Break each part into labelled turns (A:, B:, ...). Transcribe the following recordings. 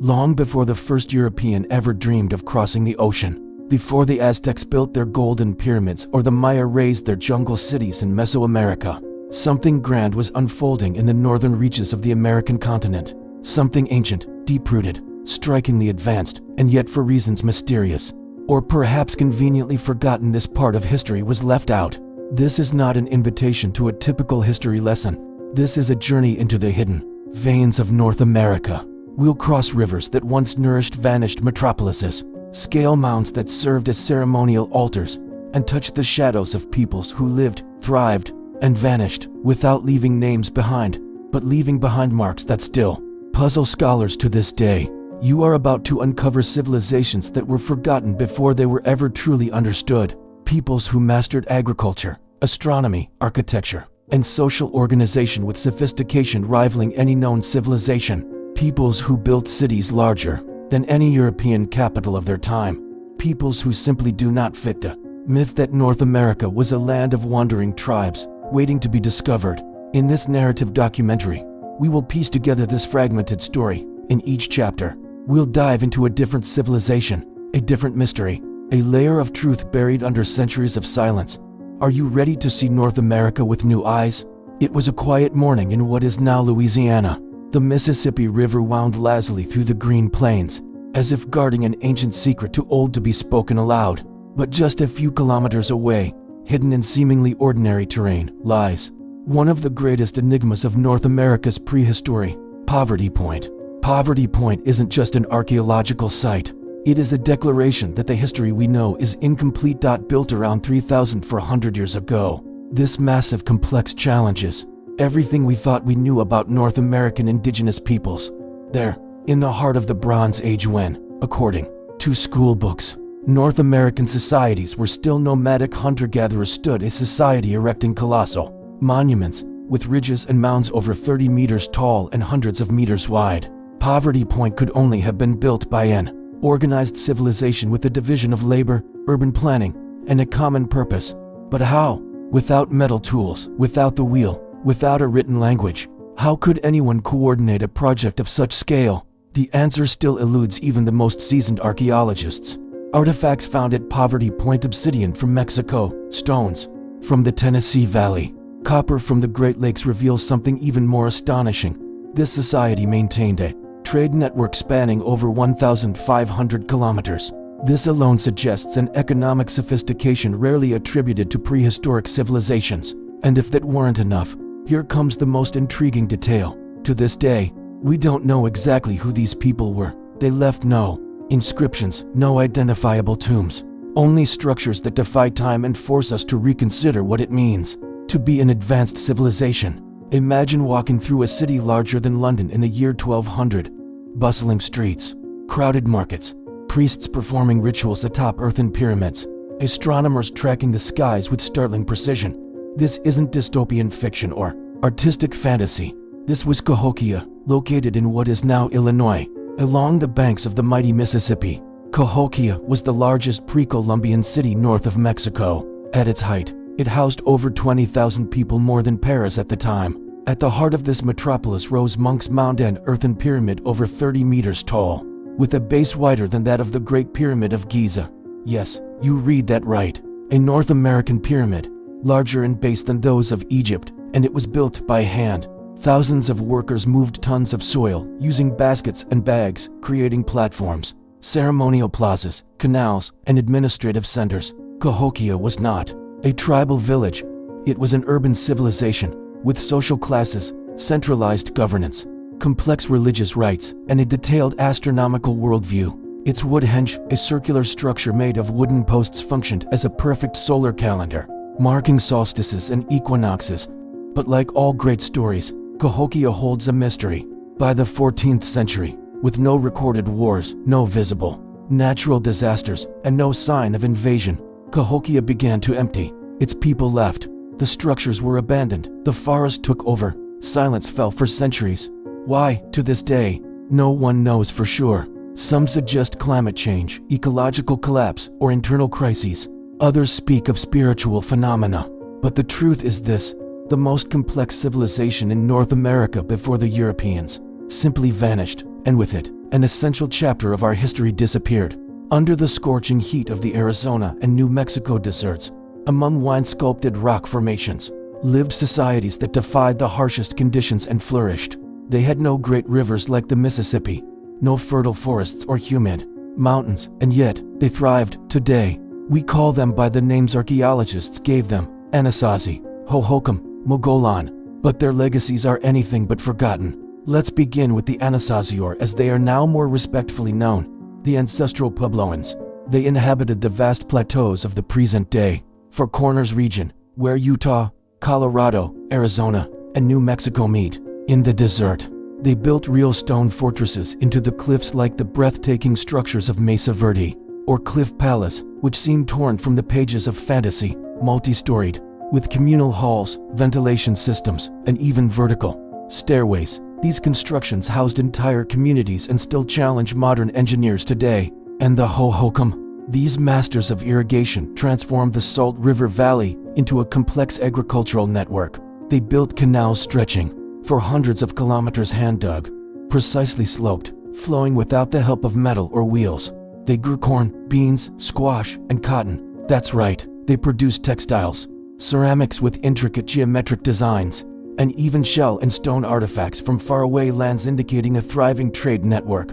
A: long before the first European ever dreamed of crossing the ocean, before the Aztecs built their golden pyramids or the Maya raised their jungle cities in Mesoamerica. Something grand was unfolding in the northern reaches of the American continent. Something ancient, deep-rooted, strikingly advanced, and yet for reasons mysterious, or perhaps conveniently forgotten, this part of history was left out. This is not an invitation to a typical history lesson. This is a journey into the hidden veins of North America. We'll cross rivers that once nourished vanished metropolises, scale mounds that served as ceremonial altars, and touch the shadows of peoples who lived, thrived, and vanished without leaving names behind, but leaving behind marks that still puzzle scholars to this day. You are about to uncover civilizations that were forgotten before they were ever truly understood. Peoples who mastered agriculture, astronomy, architecture, and social organization with sophistication rivaling any known civilization. Peoples who built cities larger than any European capital of their time. Peoples who simply do not fit the myth that North America was a land of wandering tribes waiting to be discovered. In this narrative documentary, we will piece together this fragmented story. In each chapter, we'll dive into a different civilization, a different mystery, a layer of truth buried under centuries of silence. Are you ready to see North America with new eyes? It was a quiet morning in what is now Louisiana. The Mississippi River wound lazily through the green plains, as if guarding an ancient secret too old to be spoken aloud. But just a few kilometers away, hidden in seemingly ordinary terrain, lies one of the greatest enigmas of North America's prehistory, Poverty Point. Poverty Point isn't just an archaeological site. It is a declaration that the history we know is incomplete. Built around 3,400 years ago, this massive complex challenges everything we thought we knew about North American indigenous peoples. There, in the heart of the Bronze Age when, according to school books, North American societies were still nomadic hunter-gatherers, stood a society erecting colossal monuments with ridges and mounds over 30 meters tall and hundreds of meters wide. Poverty Point could only have been built by an organized civilization with a division of labor, urban planning, and a common purpose. But how? Without metal tools, without the wheel, without a written language, how could anyone coordinate a project of such scale? The answer still eludes even the most seasoned archaeologists. Artifacts found at Poverty Point: obsidian from Mexico, stones from the Tennessee Valley, copper from the Great Lakes reveal something even more astonishing. This society maintained a trade network spanning over 1,500 kilometers. This alone suggests an economic sophistication rarely attributed to prehistoric civilizations. And if that weren't enough, here comes the most intriguing detail. To this day, we don't know exactly who these people were. They left no inscriptions, no identifiable tombs, only structures that defy time and force us to reconsider what it means to be an advanced civilization. Imagine walking through a city larger than London in the year 1200. Bustling streets, crowded markets, priests performing rituals atop earthen pyramids, astronomers tracking the skies with startling precision. This isn't dystopian fiction or artistic fantasy. This was Cahokia, located in what is now Illinois, along the banks of the mighty Mississippi. Cahokia was the largest pre-Columbian city north of Mexico. At its height, it housed over 20,000 people, more than Paris at the time. At the heart of this metropolis rose Monk's Mound, an earthen pyramid over 30 meters tall, with a base wider than that of the Great Pyramid of Giza. Yes, you read that right. A North American pyramid, larger in base than those of Egypt, and it was built by hand. Thousands of workers moved tons of soil using baskets and bags, creating platforms, ceremonial plazas, canals, and administrative centers. Cahokia was not a tribal village. It was an urban civilization with social classes, centralized governance, complex religious rites, and a detailed astronomical worldview. Its woodhenge, a circular structure made of wooden posts, functioned as a perfect solar calendar, marking solstices and equinoxes. But like all great stories, Cahokia holds a mystery. By the 14th century, with no recorded wars, no visible natural disasters, and no sign of invasion, Cahokia began to empty. Its people left. The structures were abandoned. The forest took over. Silence fell for centuries. Why? To this day, no one knows for sure. Some suggest climate change, ecological collapse, or internal crises. Others speak of spiritual phenomena. But the truth is this: the most complex civilization in North America before the Europeans simply vanished, and with it, an essential chapter of our history disappeared. Under the scorching heat of the Arizona and New Mexico deserts, among wine-sculpted rock formations, lived societies that defied the harshest conditions and flourished. They had no great rivers like the Mississippi, no fertile forests or humid mountains, and yet they thrived. Today, we call them by the names archaeologists gave them: Anasazi, Hohokam, Mogollon, but their legacies are anything but forgotten. Let's begin with the Anasazi, or as they are now more respectfully known, the Ancestral Puebloans. They inhabited the vast plateaus of the present day Four Corners region, where Utah, Colorado, Arizona, and New Mexico meet. In the desert, they built real stone fortresses into the cliffs like the breathtaking structures of Mesa Verde, or Cliff Palace, which seem torn from the pages of fantasy, multi-storied, with communal halls, ventilation systems, and even vertical stairways. These constructions housed entire communities and still challenge modern engineers today. And the Hohokam, these masters of irrigation transformed the Salt River Valley into a complex agricultural network. They built canals stretching for hundreds of kilometers, hand-dug, precisely sloped, flowing without the help of metal or wheels. They grew corn, beans, squash, and cotton. That's right, they produced textiles, ceramics with intricate geometric designs, and even shell and stone artifacts from faraway lands, indicating a thriving trade network.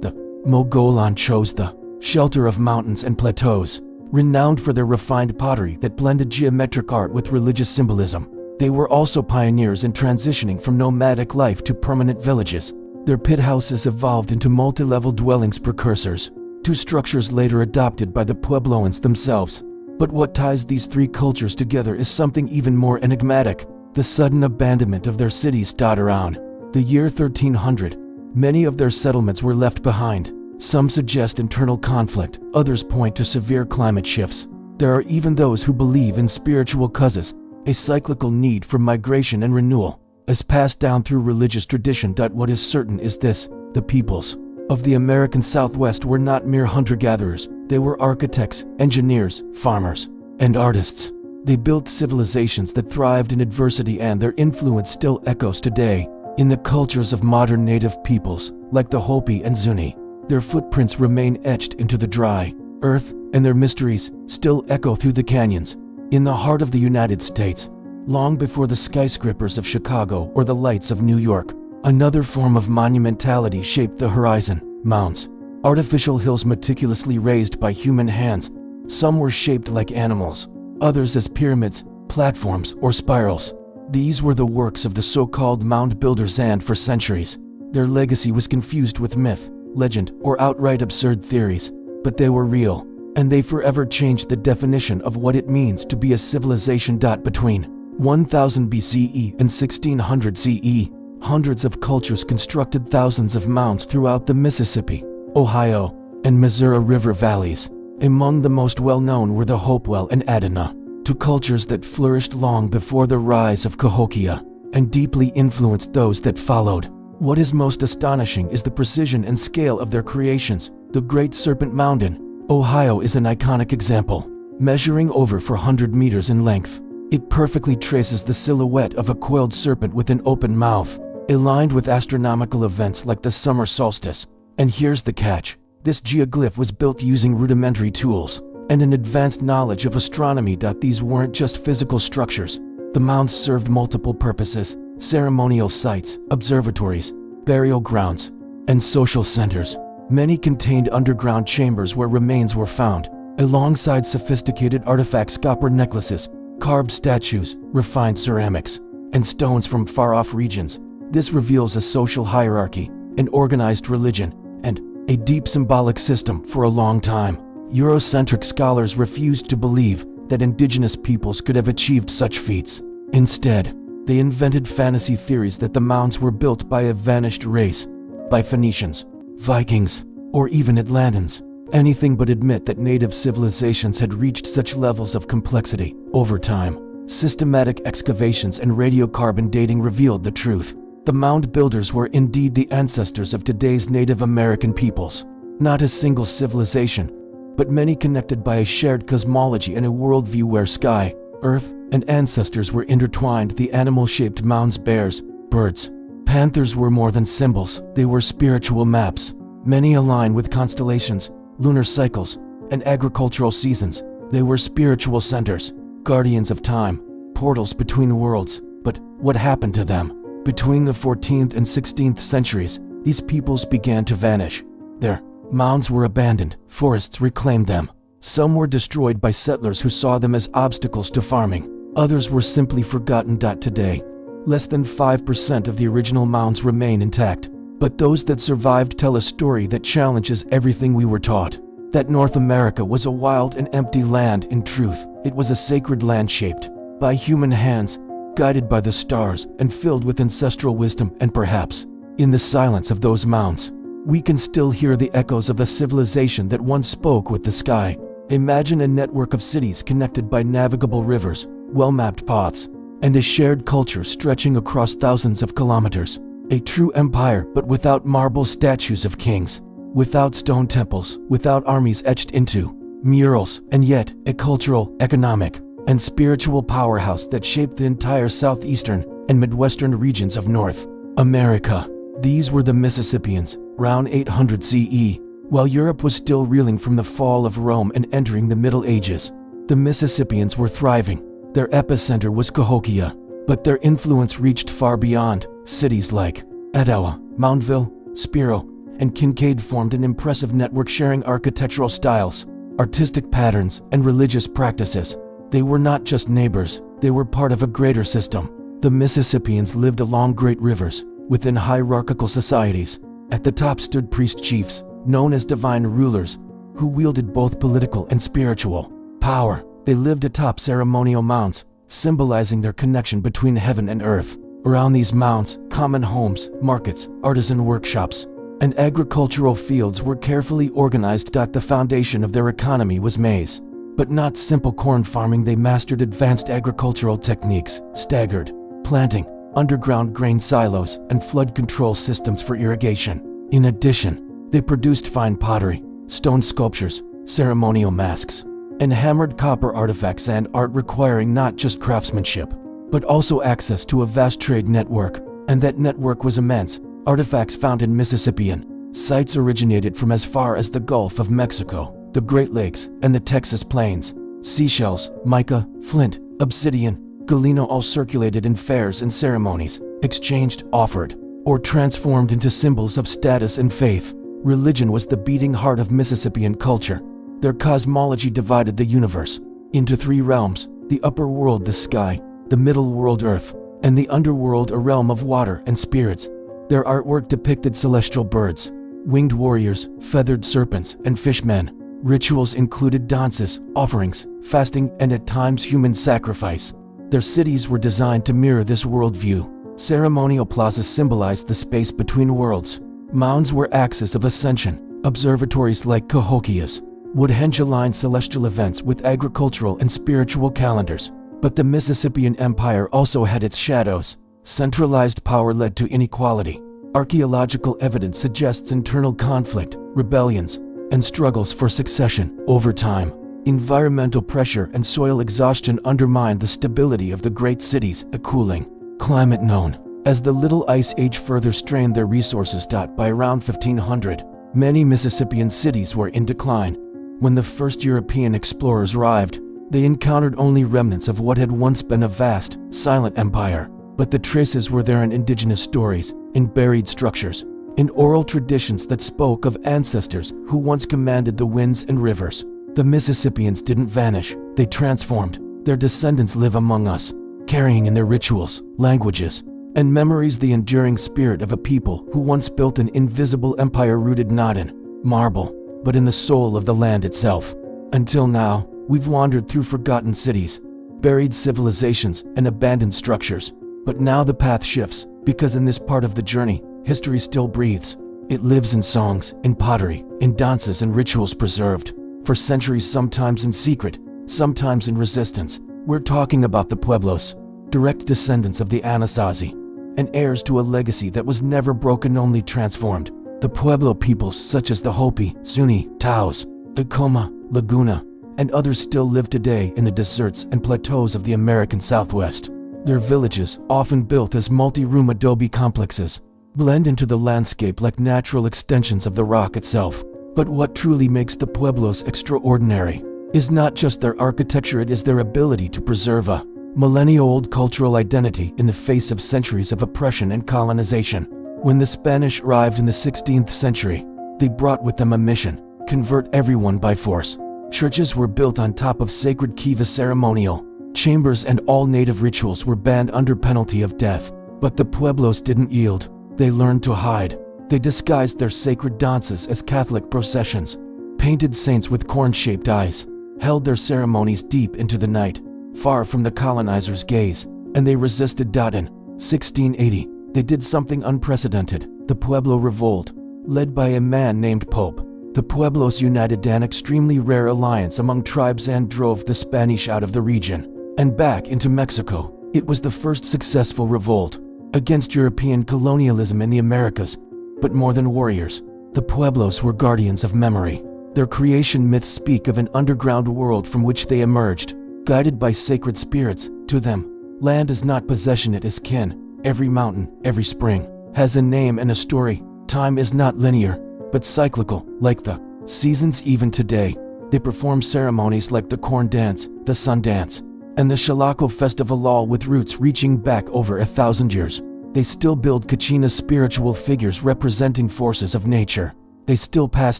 A: The Mogollon chose the shelter of mountains and plateaus, renowned for their refined pottery that blended geometric art with religious symbolism. They were also pioneers in transitioning from nomadic life to permanent villages. Their pit houses evolved into multi-level dwellings, precursors to structures later adopted by the Puebloans themselves. But what ties these three cultures together is something even more enigmatic: the sudden abandonment of their cities. Around the year 1300, many of their settlements were left behind. Some suggest internal conflict, others point to severe climate shifts. There are even those who believe in spiritual causes, a cyclical need for migration and renewal, as passed down through religious tradition. What is certain is this: the peoples of the American Southwest were not mere hunter-gatherers. They were architects, engineers, farmers, and artists. They built civilizations that thrived in adversity, and their influence still echoes today in the cultures of modern native peoples, like the Hopi and Zuni. Their footprints remain etched into the dry earth, and their mysteries still echo through the canyons. In the heart of the United States, long before the skyscrapers of Chicago or the lights of New York, another form of monumentality shaped the horizon: mounds. Artificial hills meticulously raised by human hands. Some were shaped like animals, others as pyramids, platforms, or spirals. These were the works of the so-called mound builders, and for centuries, their legacy was confused with myth, legend, or outright absurd theories. But they were real, and they forever changed the definition of what it means to be a civilization. Between 1000 BCE and 1600 CE, hundreds of cultures constructed thousands of mounds throughout the Mississippi, Ohio, and Missouri River valleys. Among the most well-known were the Hopewell and Adena, two cultures that flourished long before the rise of Cahokia and deeply influenced those that followed. What is most astonishing is the precision and scale of their creations. The Great Serpent Mound in Ohio is an iconic example, measuring over 400 meters in length. It perfectly traces the silhouette of a coiled serpent with an open mouth, aligned with astronomical events like the summer solstice. And here's the catch: this geoglyph was built using rudimentary tools and an advanced knowledge of astronomy. These weren't just physical structures. The mounds served multiple purposes: ceremonial sites, observatories, burial grounds, and social centers. Many contained underground chambers where remains were found, alongside sophisticated artifacts: copper necklaces, carved statues, refined ceramics, and stones from far-off regions. This reveals a social hierarchy, an organized religion, and a deep symbolic system. For a long time, Eurocentric scholars refused to believe that indigenous peoples could have achieved such feats. Instead, they invented fantasy theories that the mounds were built by a vanished race, by Phoenicians, Vikings, or even Atlantans. Anything but admit that native civilizations had reached such levels of complexity. Over time, systematic excavations and radiocarbon dating revealed the truth. The mound builders were indeed the ancestors of today's Native American peoples. Not a single civilization, but many connected by a shared cosmology and a worldview where sky, earth, and ancestors were intertwined. The animal-shaped mounds, bears, birds, panthers, were more than symbols. They were spiritual maps, Many align with constellations, lunar cycles, and agricultural seasons. They were spiritual centers, guardians of time, portals between worlds. But what happened to them? Between the 14th and 16th centuries, these peoples began to vanish. Their mounds were abandoned, forests reclaimed them. Some were destroyed by settlers who saw them as obstacles to farming. Others were simply forgotten. Today, less than 5% of the original mounds remain intact. But those that survived tell a story that challenges everything we were taught. That North America was a wild and empty land. In truth, it was a sacred land shaped by human hands, guided by the stars, and filled with ancestral wisdom. And perhaps, in the silence of those mounds, we can still hear the echoes of a civilization that once spoke with the sky. Imagine a network of cities connected by navigable rivers, well-mapped paths, and a shared culture stretching across thousands of kilometers. A true empire, but without marble statues of kings, without stone temples, without armies etched into murals, and yet a cultural, economic, and spiritual powerhouse that shaped the entire southeastern and midwestern regions of North America. These were the Mississippians, around 800 CE. While Europe was still reeling from the fall of Rome and entering the Middle Ages, the Mississippians were thriving. Their epicenter was Cahokia, but their influence reached far beyond. Cities like Etowah, Moundville, Spiro, and Kincaid formed an impressive network sharing architectural styles, artistic patterns, and religious practices. They were not just neighbors, they were part of a greater system. The Mississippians lived along great rivers, within hierarchical societies. At the top stood priest chiefs, known as divine rulers, who wielded both political and spiritual power. They lived atop ceremonial mounds, symbolizing their connection between heaven and earth. Around these mounds, common homes, markets, artisan workshops, and agricultural fields were carefully organized. The foundation of their economy was maize. But not simple corn farming. They mastered advanced agricultural techniques, staggered planting, underground grain silos, and flood control systems for irrigation. In addition, they produced fine pottery, stone sculptures, ceremonial masks, and hammered copper artifacts and art requiring not just craftsmanship, but also access to a vast trade network. And that network was immense. Artifacts found in Mississippian sites originated from as far as the Gulf of Mexico, the Great Lakes, and the Texas Plains. Seashells, mica, flint, obsidian, galena all circulated in fairs and ceremonies, exchanged, offered, or transformed into symbols of status and faith. Religion was the beating heart of Mississippian culture. Their cosmology divided the universe into three realms: the upper world, the sky; the middle world, earth; and the underworld, a realm of water and spirits. Their artwork depicted celestial birds, winged warriors, feathered serpents, and fishmen. Rituals included dances, offerings, fasting, and at times human sacrifice. Their cities were designed to mirror this worldview. Ceremonial plazas symbolized the space between worlds. Mounds were axes of ascension. Observatories like Cahokia's would align celestial events with agricultural and spiritual calendars. But the Mississippian Empire also had its shadows. Centralized power led to inequality. Archaeological evidence suggests internal conflict, rebellions, and struggles for succession. Over time, environmental pressure and soil exhaustion undermined the stability of the great cities. A cooling climate known as the Little Ice Age further strained their resources. By around 1500, many Mississippian cities were in decline. When the first European explorers arrived, they encountered only remnants of what had once been a vast, silent empire. But the traces were there in indigenous stories, in buried structures, in oral traditions that spoke of ancestors who once commanded the winds and rivers. The Mississippians didn't vanish, they transformed. Their descendants live among us, carrying in their rituals, languages, and memories the enduring spirit of a people who once built an invisible empire rooted not in marble, but in the soul of the land itself. Until now, we've wandered through forgotten cities, buried civilizations, and abandoned structures. But now the path shifts, because in this part of the journey, history still breathes. It lives in songs, in pottery, in dances and rituals preserved for centuries, sometimes in secret, sometimes in resistance. We're talking about the Pueblos, direct descendants of the Anasazi, and heirs to a legacy that was never broken, only transformed. The Pueblo peoples such as the Hopi, Zuni, Taos, Acoma, Laguna, and others still live today in the deserts and plateaus of the American Southwest. Their villages, often built as multi-room adobe complexes, blend into the landscape like natural extensions of the rock itself. But what truly makes the Pueblos extraordinary is not just their architecture, it is their ability to preserve a millennia-old cultural identity in the face of centuries of oppression and colonization. When the Spanish arrived in the 16th century, they brought with them a mission: convert everyone by force. Churches were built on top of sacred kiva ceremonial chambers, and all native rituals were banned under penalty of death. But the Pueblos didn't yield. They learned to hide. They disguised their sacred dances as Catholic processions, painted saints with corn-shaped eyes, held their ceremonies deep into the night, far from the colonizers' gaze, and they resisted. In 1680, they did something unprecedented: the Pueblo Revolt. Led by a man named Pope, the Pueblos united an extremely rare alliance among tribes and drove the Spanish out of the region and back into Mexico. It was the first successful revolt against European colonialism in the Americas. But more than warriors, the Pueblos were guardians of memory. Their creation myths speak of an underground world from which they emerged, guided by sacred spirits. To them, land is not possession, it is kin. Every mountain, every spring, has a name and a story. Time is not linear, but cyclical, like the seasons. Even today, they perform ceremonies like the corn dance, the sun dance, and the Xalaco festival, all with roots reaching back over 1,000 years. They still build kachinas, spiritual figures representing forces of nature. They still pass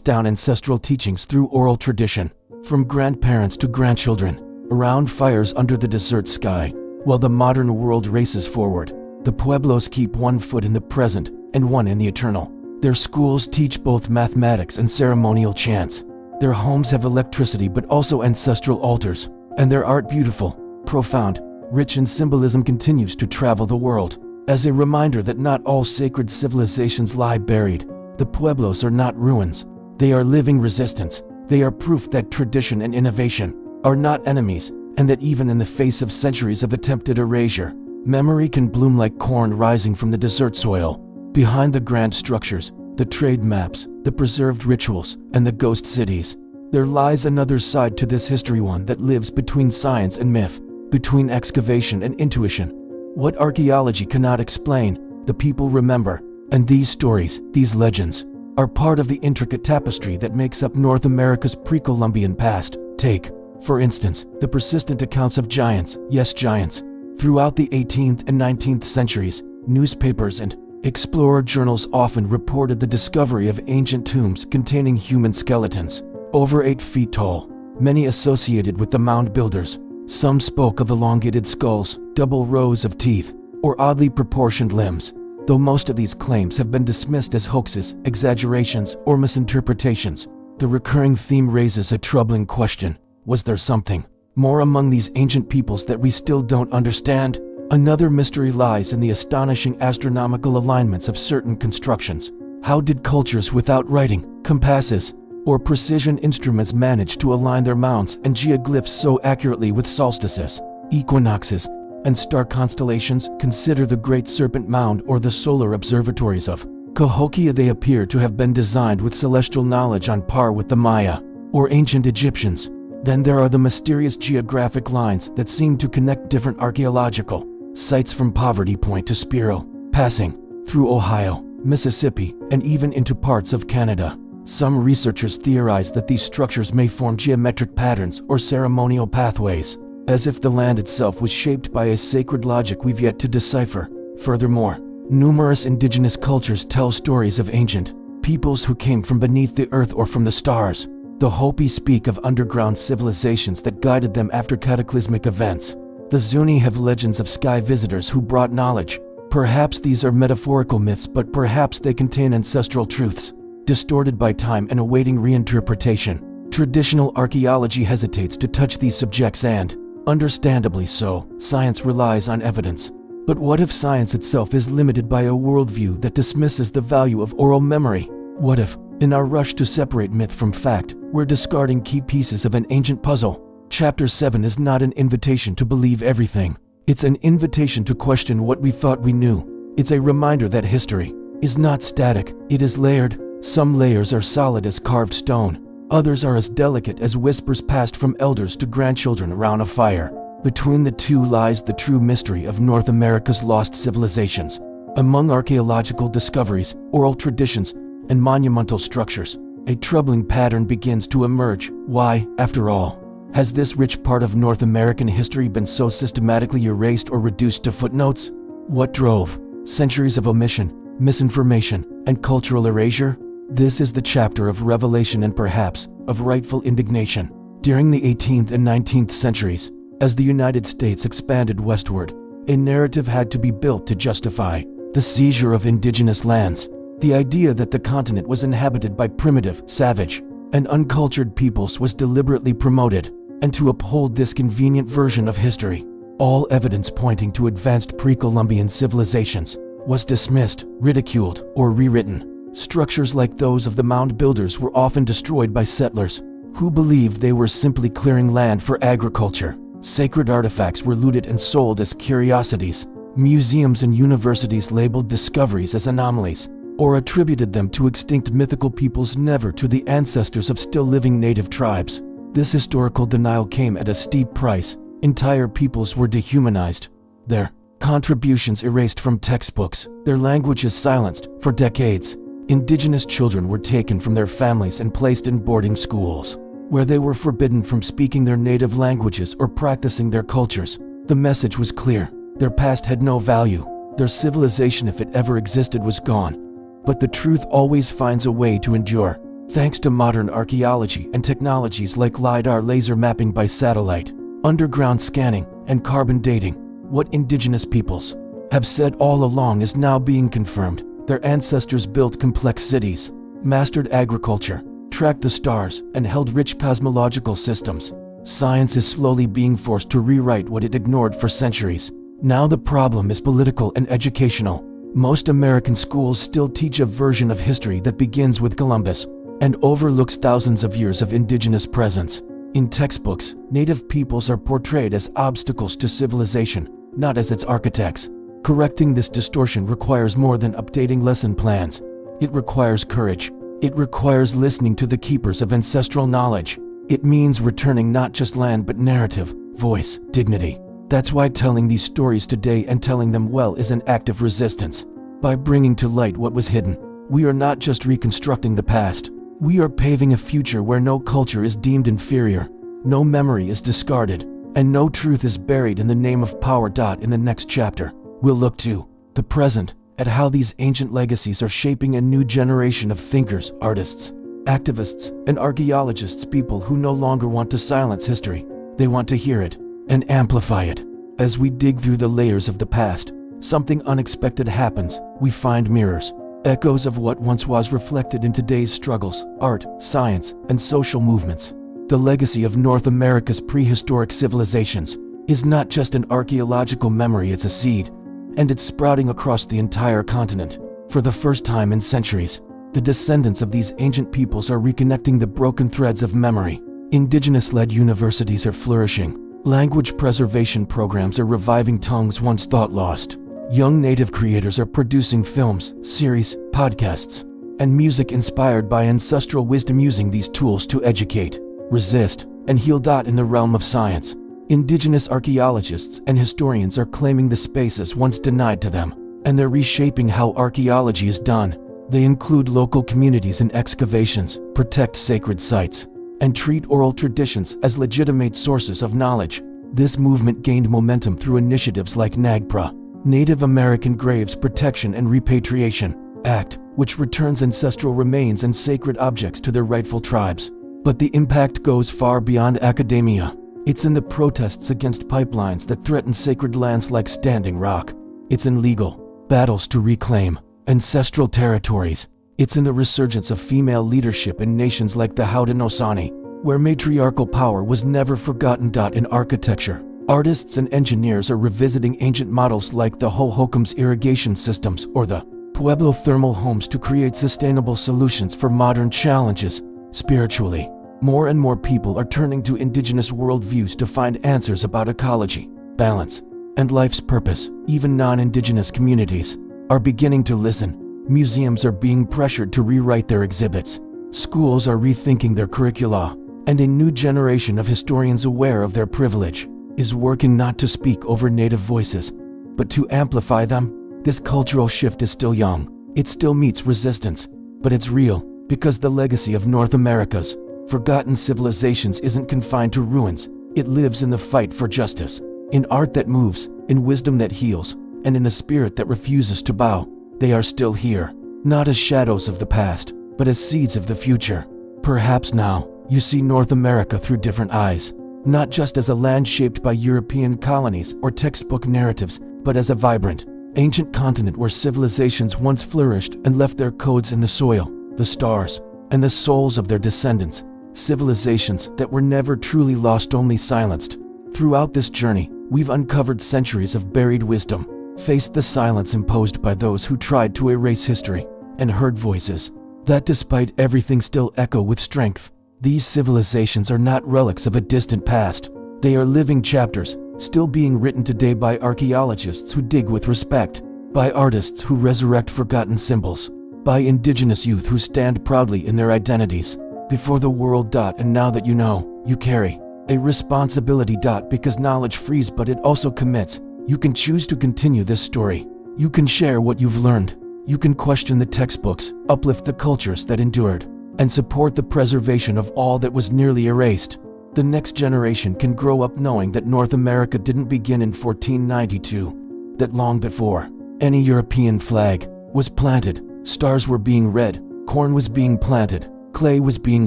A: down ancestral teachings through oral tradition, from grandparents to grandchildren, around fires under the desert sky. While the modern world races forward, the Pueblos keep one foot in the present and one in the eternal. Their schools teach both mathematics and ceremonial chants. Their homes have electricity but also ancestral altars, and their art, beautiful, profound, rich in symbolism, continues to travel the world as a reminder that not all sacred civilizations lie buried. The Pueblos are not ruins. They are living resistance. They are proof that tradition and innovation are not enemies, and that even in the face of centuries of attempted erasure, memory can bloom like corn rising from the desert soil. Behind the grand structures, the trade maps, the preserved rituals, and the ghost cities, there lies another side to this history, one that lives between science and myth, between excavation and intuition. What archaeology cannot explain, the people remember. And these stories, these legends, are part of the intricate tapestry that makes up North America's pre-Columbian past. Take, for instance, the persistent accounts of giants, yes giants. Throughout the 18th and 19th centuries, newspapers and explorer journals often reported the discovery of ancient tombs containing human skeletons, over 8 feet tall, many associated with the mound builders. Some spoke of elongated skulls, double rows of teeth, or oddly proportioned limbs. Though most of these claims have been dismissed as hoaxes, exaggerations, or misinterpretations, the recurring theme raises a troubling question: was there something more among these ancient peoples that we still don't understand? Another mystery lies in the astonishing astronomical alignments of certain constructions. How did cultures without writing, compasses, or precision instruments manage to align their mounds and geoglyphs so accurately with solstices, equinoxes, and star constellations? Consider the Great Serpent Mound or the solar observatories of Cahokia. They appear to have been designed with celestial knowledge on par with the Maya or ancient Egyptians. Then there are the mysterious geographic lines that seem to connect different archaeological sites, from Poverty Point to Spiro, passing through Ohio, Mississippi, and even into parts of Canada. Some researchers theorize that these structures may form geometric patterns or ceremonial pathways, as if the land itself was shaped by a sacred logic we've yet to decipher. Furthermore, numerous indigenous cultures tell stories of ancient peoples who came from beneath the earth or from the stars. The Hopi speak of underground civilizations that guided them after cataclysmic events. The Zuni have legends of sky visitors who brought knowledge. Perhaps these are metaphorical myths, but perhaps they contain ancestral truths, distorted by time and awaiting reinterpretation. Traditional archaeology hesitates to touch these subjects, and, understandably so, science relies on evidence. But what if science itself is limited by a worldview that dismisses the value of oral memory? What if, in our rush to separate myth from fact, we're discarding key pieces of an ancient puzzle? Chapter 7 is not an invitation to believe everything. It's an invitation to question what we thought we knew. It's a reminder that history is not static, it is layered. Some layers are solid as carved stone. Others are as delicate as whispers passed from elders to grandchildren around a fire. Between the two lies the true mystery of North America's lost civilizations. Among archaeological discoveries, oral traditions, and monumental structures, a troubling pattern begins to emerge. Why, after all, has this rich part of North American history been so systematically erased or reduced to footnotes? What drove centuries of omission, misinformation, and cultural erasure? This is the chapter of revelation and perhaps of rightful indignation. During the 18th and 19th centuries, as the United States expanded westward, a narrative had to be built to justify the seizure of indigenous lands. The idea that the continent was inhabited by primitive, savage, and uncultured peoples was deliberately promoted, and to uphold this convenient version of history, all evidence pointing to advanced pre-Columbian civilizations was dismissed, ridiculed, or rewritten. Structures like those of the mound builders were often destroyed by settlers who believed they were simply clearing land for agriculture. Sacred artifacts were looted and sold as curiosities. Museums and universities labeled discoveries as anomalies, or attributed them to extinct mythical peoples, never to the ancestors of still living native tribes. This historical denial came at a steep price. Entire peoples were dehumanized, their contributions erased from textbooks, their languages silenced. For decades, indigenous children were taken from their families and placed in boarding schools, where they were forbidden from speaking their native languages or practicing their cultures. The message was clear: their past had no value, their civilization, if it ever existed, was gone. But the truth always finds a way to endure. Thanks to modern archaeology and technologies like LiDAR, laser mapping by satellite, underground scanning, and carbon dating, what indigenous peoples have said all along is now being confirmed. Their ancestors built complex cities, mastered agriculture, tracked the stars, and held rich cosmological systems. Science is slowly being forced to rewrite what it ignored for centuries. Now the problem is political and educational. Most American schools still teach a version of history that begins with Columbus and overlooks thousands of years of indigenous presence. In textbooks, native peoples are portrayed as obstacles to civilization, not as its architects. Correcting this distortion requires more than updating lesson plans. It requires courage. It requires listening to the keepers of ancestral knowledge. It means returning not just land but narrative, voice, dignity. That's why telling these stories today, and telling them well, is an act of resistance. By bringing to light what was hidden, we are not just reconstructing the past. We are paving a future where no culture is deemed inferior, no memory is discarded, and no truth is buried in the name of power. In the next chapter, we'll look to the present, at how these ancient legacies are shaping a new generation of thinkers, artists, activists, and archaeologists, people who no longer want to silence history. They want to hear it and amplify it. As we dig through the layers of the past, something unexpected happens. We find mirrors, echoes of what once was, reflected in today's struggles, art, science, and social movements. The legacy of North America's prehistoric civilizations is not just an archaeological memory, it's a seed, and it's sprouting across the entire continent. For the first time in centuries, the descendants of these ancient peoples are reconnecting the broken threads of memory. Indigenous-led universities are flourishing. Language preservation programs are reviving tongues once thought lost. Young native creators are producing films, series, podcasts, and music inspired by ancestral wisdom, using these tools to educate, resist, and heal. In the realm of science, indigenous archaeologists and historians are claiming the spaces once denied to them, and they're reshaping how archaeology is done. They include local communities in excavations, protect sacred sites, and treat oral traditions as legitimate sources of knowledge. This movement gained momentum through initiatives like NAGPRA, Native American Graves Protection and Repatriation Act, which returns ancestral remains and sacred objects to their rightful tribes. But the impact goes far beyond academia. It's in the protests against pipelines that threaten sacred lands like Standing Rock. It's in legal battles to reclaim ancestral territories. It's in the resurgence of female leadership in nations like the Haudenosaunee, where matriarchal power was never forgotten. In architecture, artists and engineers are revisiting ancient models like the Hohokams irrigation systems or the Pueblo thermal homes to create sustainable solutions for modern challenges. Spiritually, more and more people are turning to indigenous worldviews to find answers about ecology, balance, and life's purpose. Even non-indigenous communities are beginning to listen. Museums are being pressured to rewrite their exhibits. Schools are rethinking their curricula, and a new generation of historians aware of their privilege is working not to speak over native voices, but to amplify them. This cultural shift is still young. It still meets resistance, but it's real because the legacy of North America's forgotten civilizations isn't confined to ruins. It lives in the fight for justice, in art that moves, in wisdom that heals, and in a spirit that refuses to bow. They are still here, not as shadows of the past, but as seeds of the future. Perhaps now, you see North America through different eyes, not just as a land shaped by European colonies or textbook narratives, but as a vibrant, ancient continent where civilizations once flourished and left their codes in the soil, the stars, and the souls of their descendants. Civilizations that were never truly lost, only silenced. Throughout this journey, we've uncovered centuries of buried wisdom, faced the silence imposed by those who tried to erase history, and heard voices that, despite everything, still echo with strength. These civilizations are not relics of a distant past. They are living chapters, still being written today by archaeologists who dig with respect, by artists who resurrect forgotten symbols, by indigenous youth who stand proudly in their identities before the world. And now that you know, you carry a responsibility. Because knowledge frees, but it also commits. You can choose to continue this story. You can share what you've learned. You can question the textbooks, uplift the cultures that endured, and support the preservation of all that was nearly erased. The next generation can grow up knowing that North America didn't begin in 1492, that long before any European flag was planted, stars were being read, corn was being planted, clay was being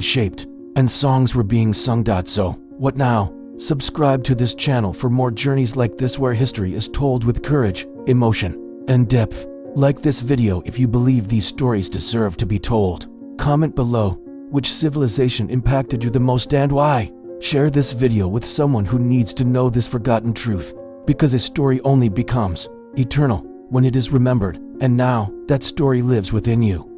A: shaped, and songs were being sung. So, what now? Subscribe to this channel for more journeys like this where history is told with courage, emotion, and depth. Like this video if you believe these stories deserve to be told. Comment below which civilization impacted you the most and why. Share this video with someone who needs to know this forgotten truth, because a story only becomes eternal when it is remembered, and now that story lives within you.